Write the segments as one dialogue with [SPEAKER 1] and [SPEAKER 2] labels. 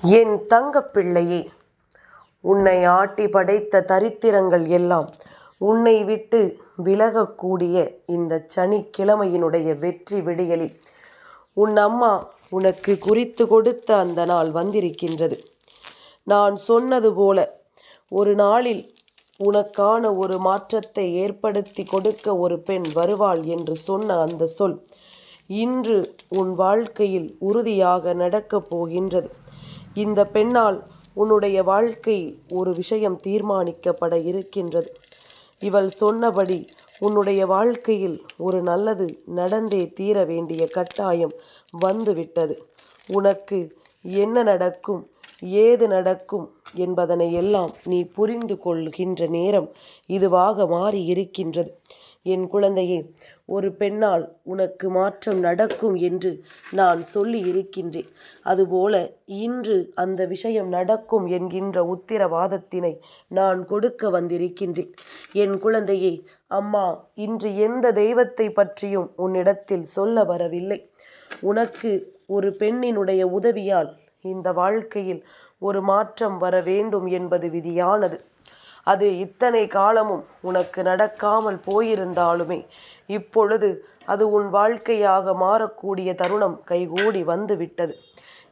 [SPEAKER 1] என் தங்கப்பிள்ளையே, உன்னை ஆட்டி படைத்த தரித்திரங்கள் எல்லாம் உன்னை விட்டு விலகக்கூடிய இந்த சனிக்கிழமையினுடைய வெற்றி விடியலில் உன் அம்மா உனக்கு குறித்து கொடுத்த அந்த நாள் வந்திருக்கின்றது. நான் சொன்னது போல ஒரு நாளில் உனக்கான ஒரு மாற்றத்தை ஏற்படுத்தி கொடுக்க ஒரு பெண் வருவாள் என்று சொன்ன அந்த சொல் இன்று உன் வாழ்க்கையில் உறுதியாக நடக்கப் போகின்றது. இந்த பெண்ணால் உன்னுடைய வாழ்க்கை ஒரு விஷயம் தீர்மானிக்கப்பட இருக்கின்றது. இவள் சொன்னபடி உன்னுடைய வாழ்க்கையில் ஒரு நல்லது நடந்தே தீர வேண்டிய கட்டாயம் வந்துவிட்டது. உனக்கு என்ன நடக்கும், ஏது நடக்கும் என்பதனை எல்லாம் நீ புரிந்து கொள்கின்ற நேரம் இதுவாக மாறி இருக்கின்றது. என் குழந்தையே, ஒரு பெண்ணால் உனக்கு மாற்றம் நடக்கும் என்று நான் சொல்லி இருக்கின்றேன். அதுபோல இன்று அந்த விஷயம் நடக்கும் என்கின்ற உத்திரவாதத்தினை நான் கொடுக்க வந்திருக்கின்றேன். என் குழந்தையே, அம்மா இன்று எந்த தெய்வத்தை பற்றியும் உன்னிடத்தில் சொல்ல வரவில்லை. உனக்கு ஒரு பெண்ணினுடைய உதவியால் இந்த வாழ்க்கையில் ஒரு மாற்றம் வர வேண்டும் என்பது விதியானது. அது இத்தனை காலமும் உனக்கு நடக்காமல் போயிருந்தாலுமே இப்பொழுது அது உன் வாழ்க்கையாக மாறக்கூடிய தருணம் கைகூடி வந்துவிட்டது.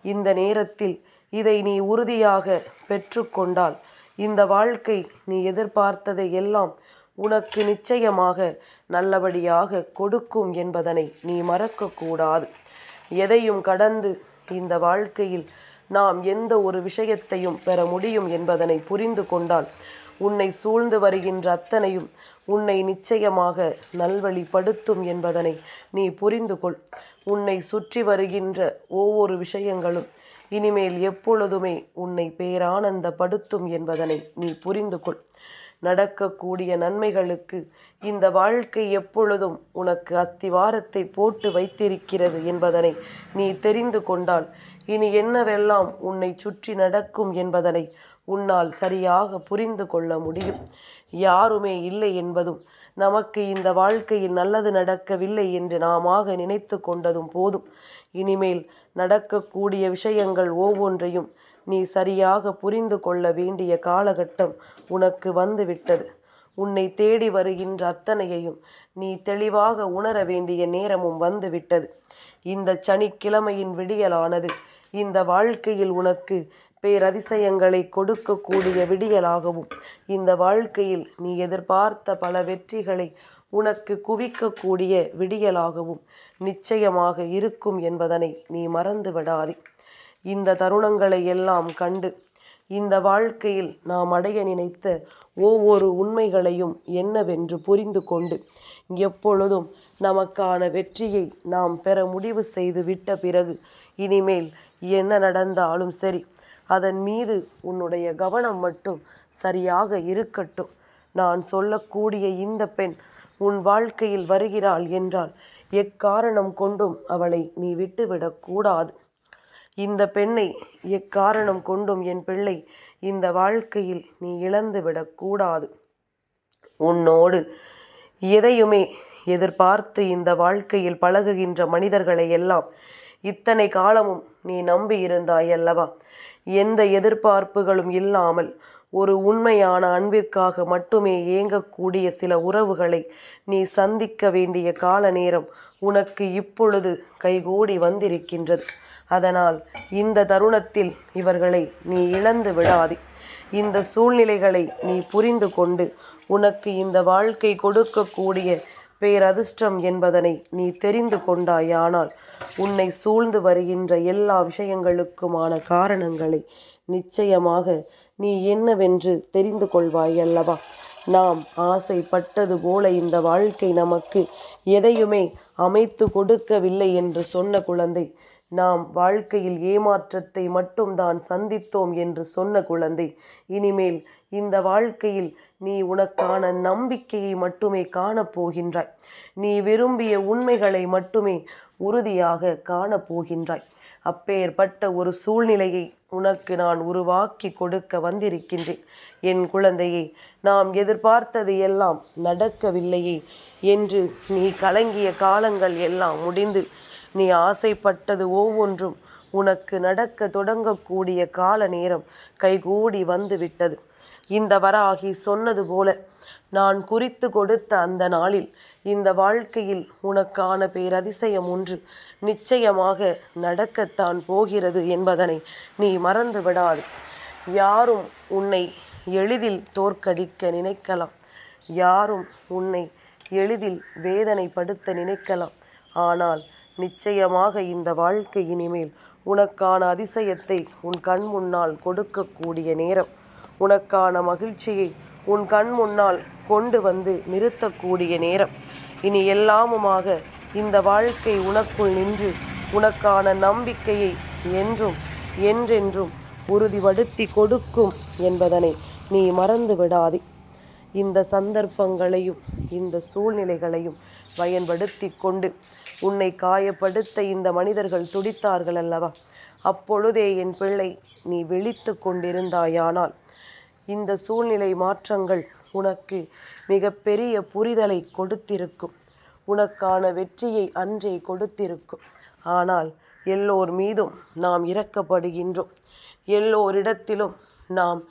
[SPEAKER 1] இந்த நேரத்தில் இதை நீ உறுதியாக பெற்றுக்கொண்டால் இந்த வாழ்க்கை நீ எதிர்பார்த்ததை எல்லாம் உனக்கு நிச்சயமாக நல்லபடியாக கொடுக்கும் என்பதனை நீ மறக்கக்கூடாது. எதையும் கடந்து இந்த வாழ்க்கையில் நாம் எந்த ஒரு விஷயத்தையும் பெற முடியும் என்பதனை புரிந்து கொண்டால் உன்னை சூழ்ந்து வருகின்ற அத்தனையும் உன்னை நிச்சயமாக நல்வழிப்படுத்தும் என்பதனை நீ புரிந்து கொள். உன்னை சுற்றி வருகின்ற ஒவ்வொரு விஷயங்களும் இனிமேல் எப்பொழுதுமே உன்னை பேரானந்தப்படுத்தும் என்பதனை நீ புரிந்து கொள். நடக்கக்கூடிய நன்மைகளுக்கு இந்த வாழ்க்கை எப்பொழுதும் உனக்கு அஸ்திவாரத்தை போட்டு வைத்திருக்கிறது என்பதனை நீ தெரிந்து கொண்டால் இனி என்னவெல்லாம் உன்னை சுற்றி நடக்கும் என்பதனை உன்னால் சரியாக புரிந்து கொள்ள முடியும். யாருமே இல்லை என்பதும் நமக்கு இந்த வாழ்க்கையில் நல்லது நடக்கவில்லை என்று நாமாக நினைத்து கொண்டதும் போதும். இனிமேல் நடக்கக்கூடிய விஷயங்கள் ஒவ்வொன்றையும் நீ சரியாக புரிந்து கொள்ள வேண்டிய காலகட்டம் உனக்கு வந்துவிட்டது. உன்னை தேடி வருகின்ற அத்தனையையும் நீ தெளிவாக உணர வேண்டிய நேரமும் வந்துவிட்டது. இந்த சனிக்கிழமையின் விடியலானது இந்த வாழ்க்கையில் உனக்கு பேரதிசயங்களை கொடுக்கக்கூடிய விடியலாகவும் இந்த வாழ்க்கையில் நீ எதிர்பார்த்த பல வெற்றிகளை உனக்கு குவிக்கக்கூடிய விடியலாகவும் நிச்சயமாக இருக்கும் என்பதனை நீ மறந்து விடாதே. இந்த தருணங்களை எல்லாம் கண்டு இந்த வாழ்க்கையில் நாம் அடைய நினைத்த ஒவ்வொரு உண்மைகளையும் என்னவென்று புரிந்து கொண்டு எப்பொழுதும் நமக்கான வெற்றியை நாம் பெற முடிவு செய்து விட்ட பிறகு இனிமேல் என்ன நடந்தாலும் சரி, அதன் மீது உன்னுடைய கவனம் மட்டும் சரியாக இருக்கட்டும். நான் சொல்லக்கூடிய இந்த பெண் உன் வாழ்க்கையில் வருகிறாள் என்றால் எக்காரணம் கொண்டும் அவளை நீ விட்டுவிடக்கூடாது. இந்த பெண்ணை எக்காரணம் கொண்டும் என் பிள்ளை இந்த வாழ்க்கையில் நீ இழந்து விடக்கூடாது. உன்னோடு எதையுமே எதிர்பார்த்து இந்த வாழ்க்கையில் பழகுகின்ற மனிதர்களை எல்லாம் இத்தனை காலமும் நீ நம்பி இருந்தாய் அல்லவா? எந்த எதிர்பார்ப்புகளும் இல்லாமல் ஒரு உண்மையான அன்பிற்காக மட்டுமே ஏங்கக்கூடிய சில உறவுகளை நீ சந்திக்க வேண்டிய கால நேரம் உனக்கு இப்பொழுது கைகூடி வந்திருக்கின்றது. அதனால் இந்த தருணத்தில் இவர்களை நீ இழந்து விடாதே. இந்த சூழ்நிலைகளை நீ புரிந்து கொண்டு உனக்கு இந்த வாழ்க்கை கொடுக்கக்கூடிய பேரதிர்ஷ்டம் என்பதனை நீ தெரிந்து கொண்டாயானால் உன்னை சூழ்ந்து வருகின்ற எல்லா விஷயங்களுக்குமான காரணங்களை நிச்சயமாக நீ என்னவென்று தெரிந்து கொள்வாய் அல்லவா? நாம் ஆசைப்பட்டது போல இந்த வாழ்க்கை நமக்கு எதையுமே அமைத்து கொடுக்கவில்லை என்று சொன்ன குழந்தை, நாம் வாழ்க்கையில் ஏமாற்றத்தை மட்டும்தான் சந்தித்தோம் என்று சொன்ன குழந்தை, இனிமேல் இந்த வாழ்க்கையில் நீ உனக்கான நம்பிக்கையை மட்டுமே காணப்போகின்றாய். நீ விரும்பிய உண்மைகளை மட்டுமே உறுதியாக காணப்போகின்றாய். அப்பேற்பட்ட ஒரு சூழ்நிலையை உனக்கு நான் உருவாக்கி கொடுக்க வந்திருக்கின்றேன். என் குழந்தையே, நாம் எதிர்பார்த்தது எல்லாம் நடக்கவில்லையே என்று நீ கலங்கிய காலங்கள் எல்லாம் முடிந்து நீ ஆசைப்பட்டது ஒவ்வொன்றும் உனக்கு நடக்க தொடங்கக்கூடிய கால நேரம் கைகூடி வந்து விட்டது. இந்த வராகி சொன்னது போல நான் குறித்து கொடுத்த அந்த நாளில் இந்த வாழ்க்கையில் உனக்கான பேரதிசயம் ஒன்று நிச்சயமாக நடக்கத்தான் போகிறது என்பதனை நீ மறந்து விடாது. யாரும் உன்னை எளிதில் தோற்கடிக்க நினைக்கலாம், யாரும் உன்னை எளிதில் வேதனைப்படுத்த நினைக்கலாம். ஆனால் நிச்சயமாக இந்த வாழ்க்கை இனிமேல் உனக்கான அதிசயத்தை உன் கண் முன்னால் கொடுக்கக்கூடிய நேரம், உனக்கான மகிழ்ச்சியை உன் கண் முன்னால் கொண்டு வந்து நிறுத்தக்கூடிய நேரம். இனி எல்லாமுமாக இந்த வாழ்க்கை உனக்குள் நின்று உனக்கான நம்பிக்கையை என்றும் என்றென்றும் உறுதிப்படுத்தி கொடுக்கும் என்பதனை நீ மறந்து விடாதே. இந்த சந்தர்ப்பங்களையும் இந்த சூழ்நிலைகளையும் பயன்படுத்தி கொண்டு உன்னை காயப்படுத்த இந்த மனிதர்கள் துடித்தார்கள் அல்லவா? அப்பொழுதே என் பிள்ளை நீ விழித்து கொண்டிருந்தாயானால் இந்த சூழ்நிலை மாற்றங்கள் உனக்கு மிகப்பெரிய புரிதலை கொடுத்திருக்கும், உனக்கான வெற்றியை அன்றே கொடுத்திருக்கும். ஆனால் எல்லோர் மீதும் நாம் இரக்கப்படுகின்றோம், எல்லோரிடத்திலும் நாம்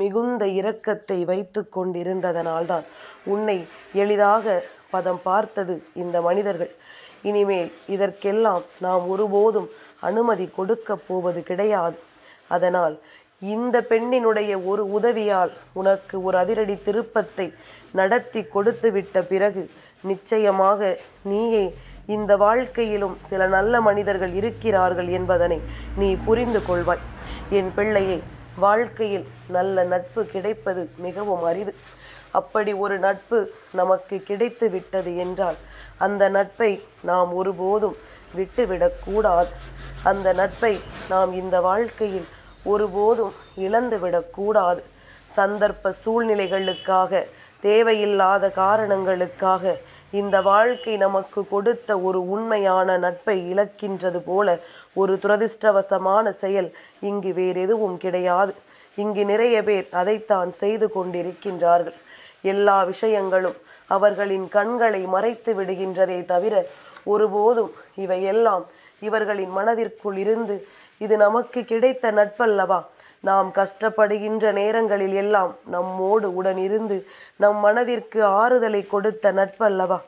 [SPEAKER 1] மிகுந்த இரக்கத்தை வைத்து கொண்டிருந்ததனால்தான் உன்னை எளிதாக பதம் பார்த்தது இந்த மனிதர்கள். இனிமேல் இதற்கெல்லாம் நாம் ஒருபோதும் அனுமதி கொடுக்கப் போவது கிடையாது. அதனால் இந்த பெண்ணினுடைய ஒரு உதவியால் உனக்கு ஒரு அதிரடி திருப்பத்தை நடத்தி கொடுத்து விட்ட பிறகு நிச்சயமாக நீயே இந்த வாழ்க்கையிலும் சில நல்ல மனிதர்கள் இருக்கிறார்கள் என்பதனை நீ புரிந்து கொள்வாய். என் பிள்ளையை, வாழ்க்கையில் நல்ல நட்பு கிடைப்பது மிகவும் அரிது. அப்படி ஒரு நட்பு நமக்கு கிடைத்து விட்டது என்றால் அந்த நட்பை நாம் ஒருபோதும் விட்டுவிடக்கூடாது. அந்த நட்பை நாம் இந்த வாழ்க்கையில் ஒருபோதும் இழந்துவிடக்கூடாது. சந்தர்ப்ப சூழ்நிலைகளுக்காக, தேவையில்லாத காரணங்களுக்காக இந்த வாழ்க்கை நமக்கு கொடுத்த ஒரு உண்மையான நட்பை இழக்கின்றது போல ஒரு துரதிர்ஷ்டவசமான செயல் இங்கு வேறெதுவும் கிடையாது. இங்கு நிறைய பேர் அதைத்தான் செய்து கொண்டிருக்கின்றார்கள். எல்லா விஷயங்களும் அவர்களின் கண்களை மறைத்து விடுகின்றதே தவிர ஒருபோதும் இவையெல்லாம் இவர்களின் மனதிற்குள் இருந்து இது நமக்கு கிடைத்த நட்பல்லவா, நாம் கஷ்டப்படுகின்ற நேரங்களில் எல்லாம் நம்மோடு உடனிருந்து நம் மனதிற்கு ஆறுதலை கொடுத்த நட்பல்லவா,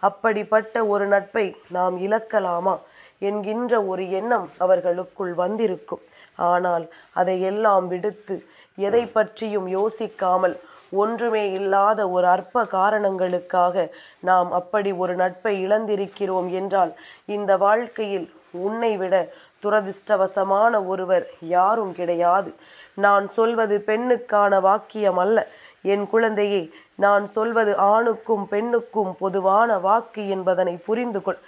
[SPEAKER 1] அப்படிப்பட்ட ஒரு நட்பை நாம் இழக்கலாமா என்கின்ற ஒரு எண்ணம் அவர்களுக்குள் வந்திருக்கும். ஆனால் அதையெல்லாம் விடுத்து எதை பற்றியும் யோசிக்காமல் ஒன்றுமே இல்லாத ஒரு அற்ப காரணங்களுக்காக நாம் அப்படி ஒரு நட்பை இழந்திருக்கிறோம் என்றால் இந்த வாழ்க்கையில் உன்னை விட துரதிர்ஷ்டவசமான ஒருவர் யாரும் கிடையாது. நான் சொல்வது பெண்ணுக்கான வாக்கியம் அல்ல என் குழந்தையே, நான் சொல்வது ஆணுக்கும் பெண்ணுக்கும் பொதுவான வாக்கு என்பதனை புரிந்து கொள்.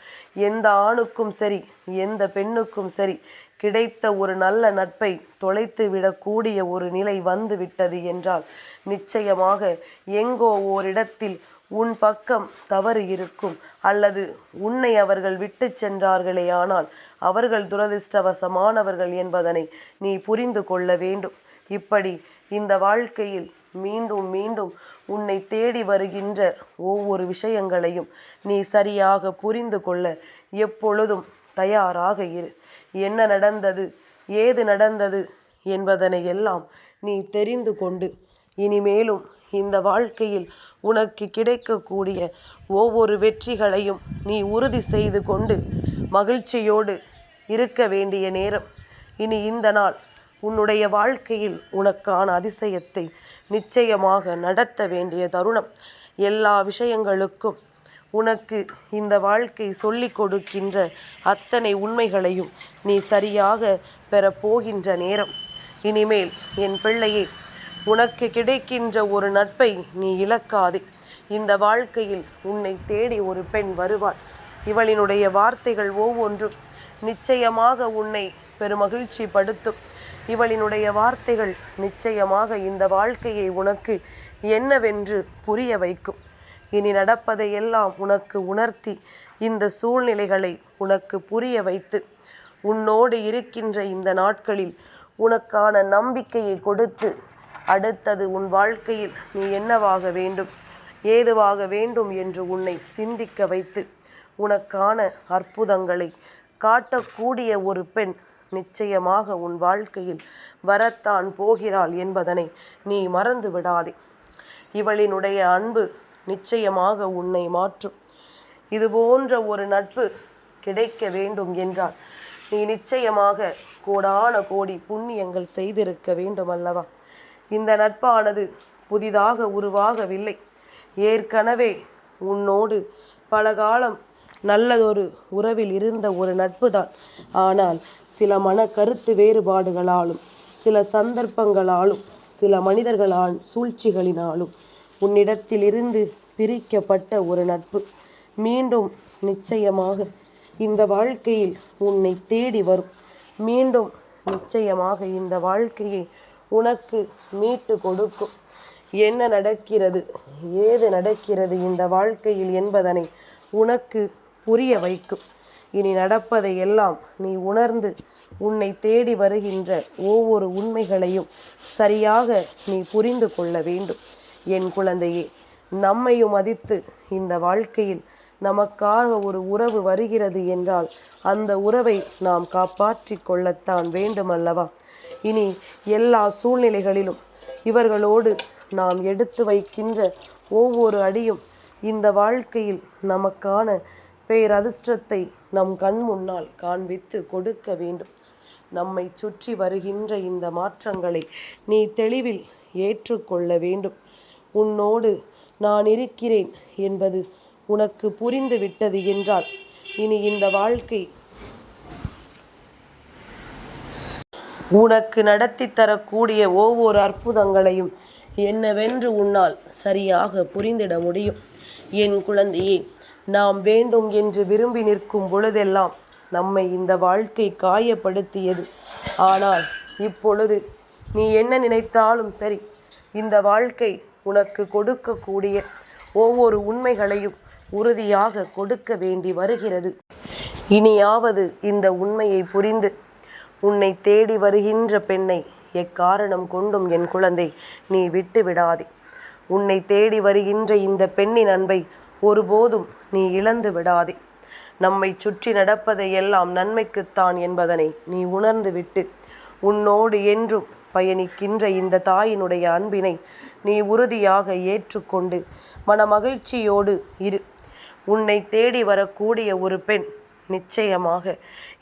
[SPEAKER 1] எந்த ஆணுக்கும் சரி, எந்த பெண்ணுக்கும் சரி, கிடைத்த ஒரு நல்ல நட்பை தொலைத்து விடக்கூடிய ஒரு நிலை வந்து விட்டது என்றால் நிச்சயமாக எங்கோ ஓரிடத்தில் உன் பக்கம் தவறு இருக்கும், அல்லது உன்னை அவர்கள் விட்டு சென்றார்களே ஆனால் அவர்கள் துரதிர்ஷ்டவசமானவர்கள் என்பதனை நீ புரிந்து கொள்ள வேண்டும். இப்படி இந்த வாழ்க்கையில் மீண்டும் மீண்டும் உன்னை தேடி வருகின்ற ஒவ்வொரு விஷயங்களையும் நீ சரியாக புரிந்து கொள்ள எப்பொழுதும் தயாராக இரு. என்ன நடந்தது, ஏது நடந்தது என்பதனை எல்லாம் நீ தெரிந்து கொண்டு இனிமேலும் இந்த வாழ்க்கையில் உனக்கு கிடைக்கக்கூடிய ஒவ்வொரு வெற்றிகளையும் நீ உறுதி செய்து கொண்டு மகிழ்ச்சியோடு இருக்க வேண்டிய நேரம். இனி இந்த நாள் உன்னுடைய வாழ்க்கையில் உனக்கான அதிசயத்தை நிச்சயமாக நடத்த வேண்டிய தருணம். எல்லா விஷயங்களுக்கும் உனக்கு இந்த வாழ்க்கை சொல்லி கொடுக்கின்ற அத்தனை உண்மைகளையும் நீ சரியாக பெறப்போகின்ற நேரம். இனிமேல் என் பிள்ளையே, உனக்கு கிடைக்கின்ற ஒரு நட்பை நீ இழக்காதே. இந்த வாழ்க்கையில் உன்னை தேடி ஒரு பெண் வருவாள். இவளினுடைய வார்த்தைகள் ஒவ்வொன்றும் நிச்சயமாக உன்னை பெருமகிழ்ச்சி படுத்தும். இவளினுடைய வார்த்தைகள் நிச்சயமாக இந்த வாழ்க்கையை உனக்கு என்னவென்று புரிய வைக்கும். இனி நடப்பதையெல்லாம் உனக்கு உணர்த்தி இந்த சூழ்நிலைகளை உனக்கு புரிய வைத்து உன்னோடு இருக்கின்ற இந்த நாட்களில் உனக்கான நம்பிக்கையை கொடுத்து அடுத்தது உன் வாழ்க்கையில் நீ என்னவாக வேண்டும், ஏதுவாக வேண்டும் என்று உன்னை சிந்திக்க வைத்து உனக்கான அற்புதங்களை காட்டக்கூடிய ஒரு பெண் நிச்சயமாக உன் வாழ்க்கையில் வரத்தான் போகிறாள் என்பதனை நீ மறந்து விடாதே. இவளினுடைய அன்பு நிச்சயமாக உன்னை மாற்றும். இது போன்ற ஒரு நட்பு கிடைக்க வேண்டும் என்றால் நீ நிச்சயமாக கோடான கோடி புண்ணியங்கள் செய்திருக்க வேண்டும் அல்லவா? இந்த நட்பானது புதிதாக உருவாகவில்லை. ஏற்கனவே உன்னோடு பல காலம் நல்லதொரு உறவில் இருந்த ஒரு நட்பு தான். ஆனால் சில கருத்து வேறுபாடுகளாலும், சில சந்தர்ப்பங்களாலும், சில மனிதர்களால் சூழ்ச்சிகளினாலும் உன்னிடத்திலிருந்து பிரிக்கப்பட்ட ஒரு நட்பு மீண்டும் நிச்சயமாக இந்த வாழ்க்கையில் உன்னை தேடி வரும். மீண்டும் நிச்சயமாக இந்த வாழ்க்கையை உனக்கு மீட்டு கொடுக்கும். என்ன நடக்கிறது, ஏது நடக்கிறது இந்த வாழ்க்கையில் என்பதனை உனக்கு புரிய வைக்கும். இனி நடப்பதை எல்லாம் நீ உணர்ந்து உன்னை தேடி வருகின்ற ஒவ்வொரு உண்மைகளையும் சரியாக நீ புரிந்து கொள்ள வேண்டும். என் குழந்தையே, நம்மையும் மதித்து இந்த வாழ்க்கையில் நமக்காக ஒரு உறவு வருகிறது என்றால் அந்த உறவை நாம் காப்பாற்றி கொள்ளத்தான் வேண்டுமல்லவா? இனி எல்லா சூழ்நிலைகளிலும் இவர்களோடு நாம் எடுத்து வைக்கின்ற ஒவ்வொரு அடியும் இந்த வாழ்க்கையில் நமக்கான பேரதிர்ஷ்டத்தை நம் கண் முன்னால் காண்பித்து கொடுக்க வேண்டும். நம்மை சுற்றி வருகின்ற இந்த மாற்றங்களை நீ தெளிவில் ஏற்றுக்கொள்ள வேண்டும். உன்னோடு நான் இருக்கிறேன் என்பது உனக்கு புரிந்து விட்டது என்றால் இனி இந்த வாழ்க்கை உனக்கு நடத்தி தரக்கூடிய ஒவ்வொரு அற்புதங்களையும் என்னவென்று உன்னால் சரியாக புரிந்திட முடியும். என் குழந்தையே, நாம் வேண்டும் என்று விரும்பி நிற்கும் பொழுதெல்லாம் நம்மை இந்த வாழ்க்கை காயப்படுத்தியது. ஆனால் இப்பொழுது நீ என்ன நினைத்தாலும் சரி, இந்த வாழ்க்கை உனக்கு கொடுக்கக்கூடிய ஒவ்வொரு உண்மைகளையும் உறுதியாக கொடுக்க வேண்டி வருகிறது. இனியாவது இந்த உண்மையை புரிந்து உன்னை தேடி வருகின்ற பெண்ணை எக்காரணம் கொண்டும் என் குழந்தை நீ விட்டு விடாதே. உன்னை தேடி வருகின்ற இந்த பெண்ணின் அன்பை ஒருபோதும் நீ இழந்து விடாதே. நம்மை சுற்றி நடப்பதை எல்லாம் நன்மைக்குத்தான் என்பதனை நீ உணர்ந்து விட்டு உன்னோடு என்றும் பயணிக்கின்ற இந்த தாயினுடைய அன்பினை நீ உறுதியாக ஏற்றுக்கொண்டு மனமகிழ்ச்சியோடு இரு. உன்னை தேடி வரக்கூடிய ஒரு பெண் நிச்சயமாக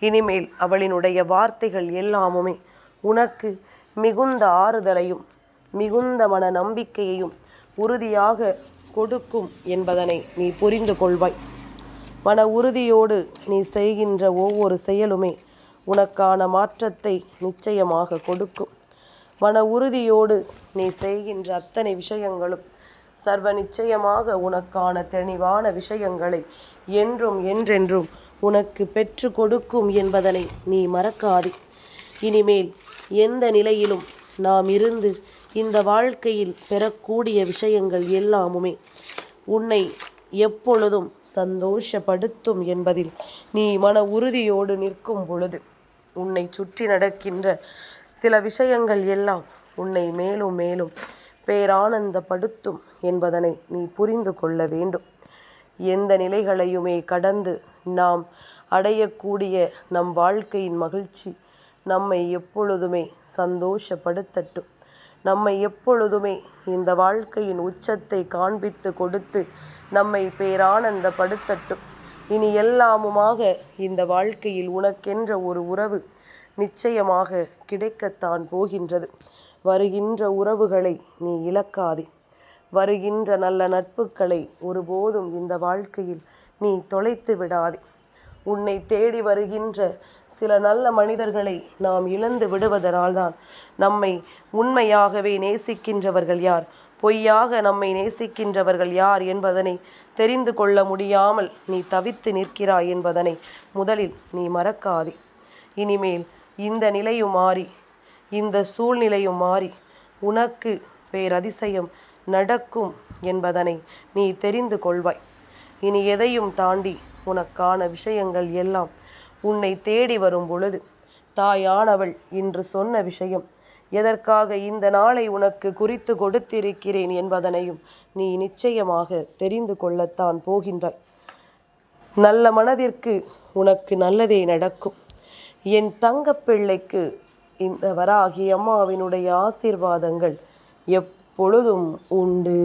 [SPEAKER 1] இனிமேல் அவளினுடைய வார்த்தைகள் எல்லாமுமே உனக்கு மிகுந்த ஆறுதலையும் மிகுந்த மன நம்பிக்கையையும் உறுதியாக கொடுக்கும் என்பதனை நீ புரிந்து கொள்வாய். மன உறுதியோடு நீ செய்கின்ற ஒவ்வொரு செயலுமே உனக்கான மாற்றத்தை நிச்சயமாக கொடுக்கும். மன உறுதியோடு நீ செய்கின்ற அத்தனை விஷயங்களும் சர்வ நிச்சயமாக உனக்கான தெளிவான விஷயங்களை என்றும் என்றென்றும் உனக்கு பெற்று கொடுக்கும் என்பதனை நீ மறக்காதே. இனிமேல் எந்த நிலையிலும் நாம் இருந்து இந்த வாழ்க்கையில் பெறக்கூடிய விஷயங்கள் எல்லாமுமே உன்னை எப்பொழுதும் சந்தோஷப்படுத்தும் என்பதில் நீ மன உறுதியோடு நிற்கும் பொழுது உன்னை சுற்றி நடக்கின்ற சில விஷயங்கள் எல்லாம் உன்னை மேலும் மேலும் பேரானந்தப்படுத்தும் என்பதனை நீ புரிந்து கொள்ள வேண்டும். எந்த நிலைகளையுமே கடந்து நாம் அடையக்கூடிய நம் வாழ்க்கையின் மகிழ்ச்சி நம்மை எப்பொழுதுமே சந்தோஷப்படுத்தட்டும். நம்மை எப்பொழுதுமே இந்த வாழ்க்கையின் உச்சத்தை காண்பித்து கொடுத்து நம்மை பேரானந்தப்படுத்தட்டும். இனி எல்லாமுமாக இந்த வாழ்க்கையில் உனக்கென்ற ஒரு உறவு நிச்சயமாக கிடைக்கத்தான் போகின்றது. வருகின்ற உறவுகளை நீ இழக்காதே. வருகின்ற நல்ல நட்புகளை ஒருபோதும் இந்த வாழ்க்கையில் நீ தொலைத்து விடாதே. உன்னை தேடி வருகின்ற சில நல்ல மனிதர்களை நாம் இழந்து விடுவதனால்தான் நம்மை உண்மையாகவே நேசிக்கின்றவர்கள் யார், பொய்யாக நம்மை நேசிக்கின்றவர்கள் யார் என்பதனை தெரிந்து கொள்ள முடியாமல் நீ தவித்து நிற்கிறாய் என்பதனை முதலில் நீ மறக்காதே. இனிமேல் இந்த நிலையும் மாறி இந்த சூழ்நிலையும் மாறி உனக்கு பேரதிசயம் நடக்கும் என்பதனை நீ தெரிந்து கொள்வாய். இனி எதையும் தாண்டி உனக்கான விஷயங்கள் எல்லாம் உன்னை தேடி வரும் பொழுது தாயானவள் இன்று சொன்ன விஷயம் எதற்காக இந்த நாளை உனக்கு குறித்து கொடுத்திருக்கிறேன் என்பதனையும் நீ நிச்சயமாக தெரிந்து கொள்ளத்தான் போகின்றாய். நல்ல மனதிற்கு உனக்கு நல்லதே நடக்கும். என் தங்கப்பிள்ளைக்கு இந்த வராகி அம்மாவினுடைய ஆசீர்வாதங்கள் எப்பொழுதும் உண்டு.